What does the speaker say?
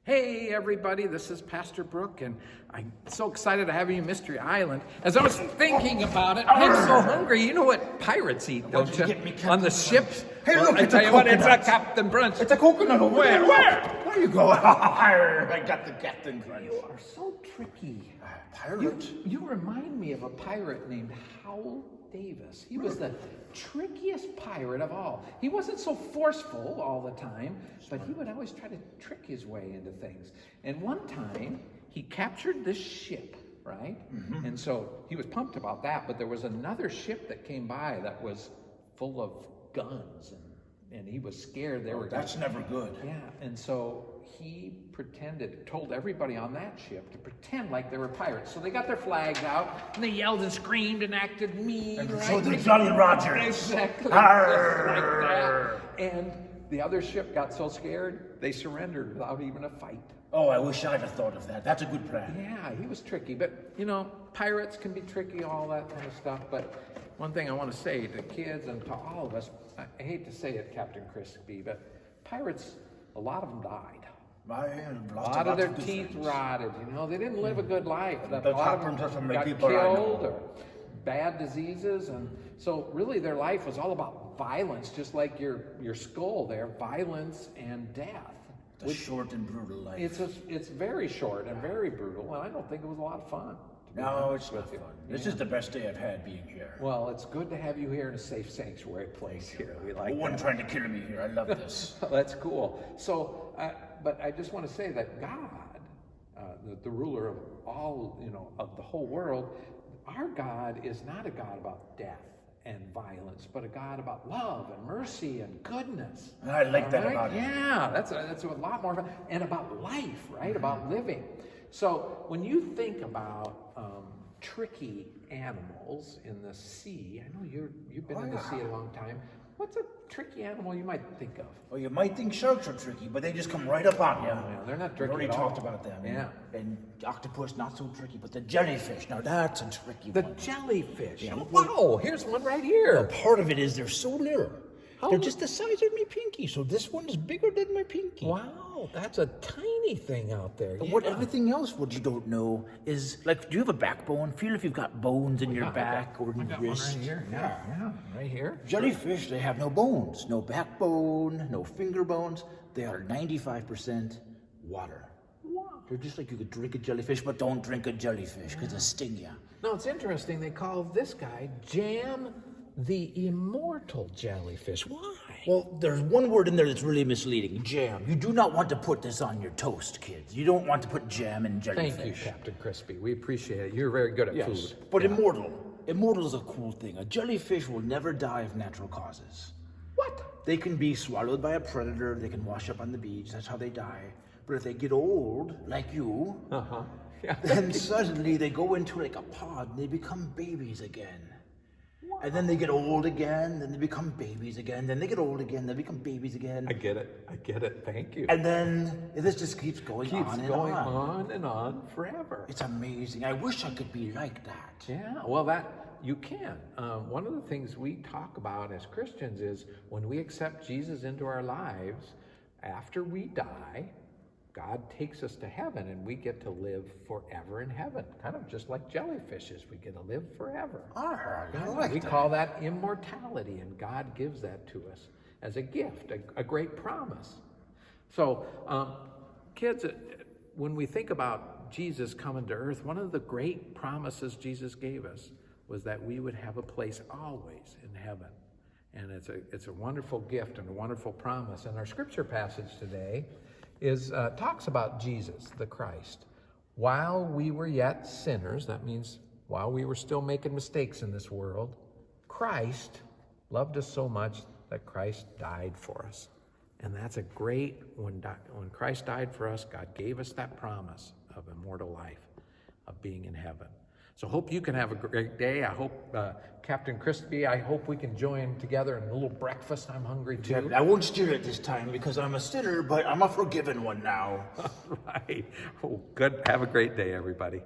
Hey everybody, this is Pastor Brooke, and I'm so excited to have you in Mystery Island. As I was thinking about it, I'm so hungry. You know what pirates eat, don't you? On the ships. Hey, look, I it's tell a you what, it's a coconut. Captain Brunch. It's a coconut over there. Where? There you go. I got the Captain Crunch. You are so tricky. Pirate? You remind me of a pirate named Howell Davis. He was the trickiest pirate of all. He wasn't so forceful all the time, but he would always try to trick his way into things. And one time, he captured this ship, right? Mm-hmm. And so he was pumped about that, but there was another ship that came by that was full of guns, and he was scared they were That's never good. Yeah, and so he told everybody on that ship to pretend like they were pirates. So they got their flags out, and they yelled and screamed and acted mean. And right? so did Jolly Roger. Exactly. Arr. Just like that. And the other ship got so scared, they surrendered without even a fight. Oh, I wish I'd have thought of that. That's a good plan. Yeah, he was tricky. But, you know, pirates can be tricky, all that kind of stuff. But one thing I want to say to kids and to all of us, I hate to say it, Captain Crispy, but pirates, a lot of them died. A lot of their teeth rotted, you know. They didn't live a good life. A lot of them got killed or bad diseases. And so really their life was all about violence, just like your skull there, violence and death. It's a short and brutal life. It's very short and very brutal, and I don't think it was a lot of fun. No, it's not fun. This is the best day I've had being here. Well, it's good to have you here in a safe sanctuary place here. We like No one trying to kill me here. I love this. That's cool. So, but I just want to say that God, the ruler of all, you know, of the whole world, our God is not a God about death and violence, but a God about love and mercy and goodness. I like that about him. Yeah, that's a lot more fun. And about life, right? About living. So when you think about tricky animals in the sea, I know you've been in the sea a long time. What's a tricky animal you might think of? Well, you might think sharks are tricky, but they just come right up on you. Yeah, they're not tricky We already at all. talked about them. Yeah. And octopus, not so tricky, but the jellyfish, now that's a tricky The one. jellyfish. Yeah. Wow, here's one right here. Part of it is they're so little. How- They're just the size of my pinky, so this one is bigger than my pinky. Wow, that's a tiny thing out there. And what everything else, what you don't know, is like, do you have a backbone? Feel if you've got bones in your back or in your wrist. Right here. Yeah, right here. Jellyfish, they have no bones, no backbone, no finger bones. They are 95% water. Wow. They're just like you could drink a jellyfish, but don't drink a jellyfish because it'll sting you. No, it's interesting. They call this guy Jam the Immortal Jellyfish. Why? Well, there's one word in there that's really misleading, jam. You do not want to put this on your toast, kids. You don't want to put jam in jellyfish. Thank you, Captain Crispy. We appreciate it. You're very good at food. But immortal. Immortal is a cool thing. A jellyfish will never die of natural causes. What? They can be swallowed by a predator. They can wash up on the beach. That's how they die. But if they get old, like you, Yeah. then suddenly they go into like a pod and they become babies again. And then they get old again, then they become babies again, then they get old again, they become babies again. I get it. Thank you. And then this just keeps going on and on and on forever. It's amazing. I wish I could be like that. Yeah, well, you can. One of the things we talk about as Christians is when we accept Jesus into our lives, after we die, God takes us to heaven and we get to live forever in heaven. Kind of just like jellyfishes, we get to live forever. We call that immortality, and God gives that to us as a gift, a great promise. So, kids, when we think about Jesus coming to earth, one of the great promises Jesus gave us was that we would have a place always in heaven. And it's a wonderful gift and a wonderful promise. And our scripture passage today talks about Jesus, the Christ. While we were yet sinners, that means while we were still making mistakes in this world, Christ loved us so much that Christ died for us. And that's a great, when Christ died for us, God gave us that promise of immortal life, of being in heaven. So hope you can have a great day. I hope, Captain Crispy, I hope we can join together in a little breakfast. I'm hungry too. I won't steer it this time because I'm a sinner, but I'm a forgiven one now. Right. Oh, good. Have a great day, everybody.